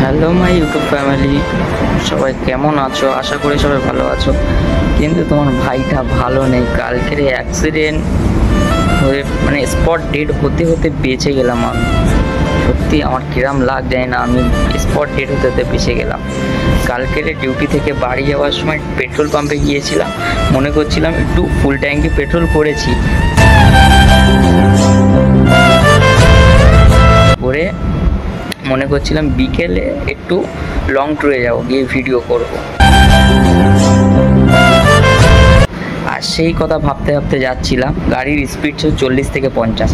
Hello my YouTube family, সবাই কেমন আছো? আশা করি সবাই ভালো আছো। কিন্তু তোমার ভাইটা ভালো নেই। কালকের অ্যাক্সিডেন্ট হয়ে স্পট ডেড হতে হতে বেঁচে গেলাম আমি। সত্যি আমার কিরাম লাগ যায় না, আমি স্পট ডেড হতে হতে বেঁচে গেলাম। কালকের ডিউটি থেকে বাড়ি যাওয়ার সময় পেট্রোল পাম্পে গিয়েছিলাম, মনে করছিলাম একটু ফুল ট্যাঙ্কি পেট্রোল করেছি, করে মনে করছিলাম বিকেলে একটু লং ট্যুরে যাবো, গিয়ে ভিডিও করব। আর সেই কথা ভাবতে ভাবতে যাচ্ছিলাম, গাড়ির স্পিড ছিল 40 থেকে 50।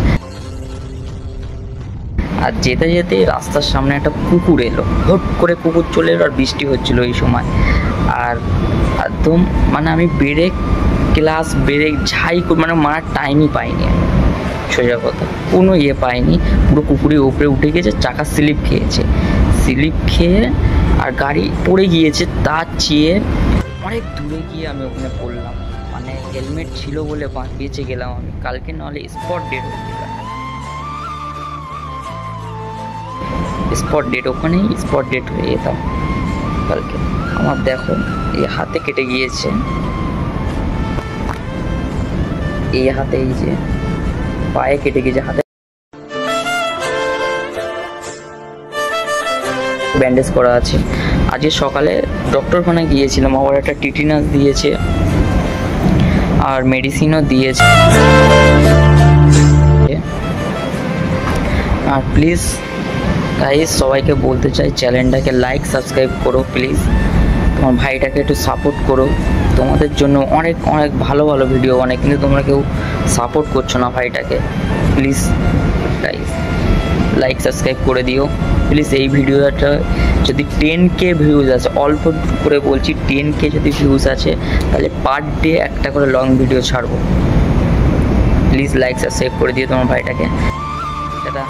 আর যেতে যেতে রাস্তার সামনে একটা কুকুর এলো, হট করে কুকুর চলে এলো, আর বৃষ্টি হচ্ছিল এই সময়। আর একদম আমি ব্রেক ঝাই মারার টাইমই পাইনি, সোজা কথা কোনো পাইনি। পুরো কুকুরের উপরে উঠে গেছে, চাকা স্লিপ খেয়ে আর গাড়ি পড়ে গিয়েছে। তার চেয়ে অনেক দূরে গিয়ে আমি ওখানে পড়লাম, হেলমেট ছিল বলে বেঁচে গেলাম আমি। কালকে নাহলে স্পট ডেড হয়ে যেতাম। ওখানেই স্পট ডেড হয়ে যেতাম কালকে। আমার দেখো এই হাতে কেটে গিয়েছে, এই হাতে, এই যে পায়ে কেটে গেছে, হাতে ব্যান্ডেজ করা আছে। আজকে সকালে ডক্টরখানে গিয়েছিলাম, আবার একটা টিটিনাস দিয়েছে আর মেডিসিনও দিয়েছে। আর প্লিজ গাইস, সবাইকে বলতে চাই চ্যানেলটাকে লাইক সাবস্ক্রাইব করো প্লিজ। তোমার ভাইটাকে একটু সাপোর্ট করো, তোমাদের জন্য অনেক অনেক ভালো ভালো ভিডিও বানাই, কিন্তু তোমরা কেউ সাপোর্ট করছো না ভাইটাকে। প্লিজ গাইস লাইক সাবস্ক্রাইব করে দিও প্লিজ। এই ভিডিওটা যদি 10K ভিউজ আছে, অল্প করে বলছি, 10K যদি ভিউজ আছে তাহলে পার ডে একটা করে লং ভিডিও ছাড়বো। প্লিজ লাইক সাবস্ক্রাইব করে দিও তোমার ভাইটাকে। এটা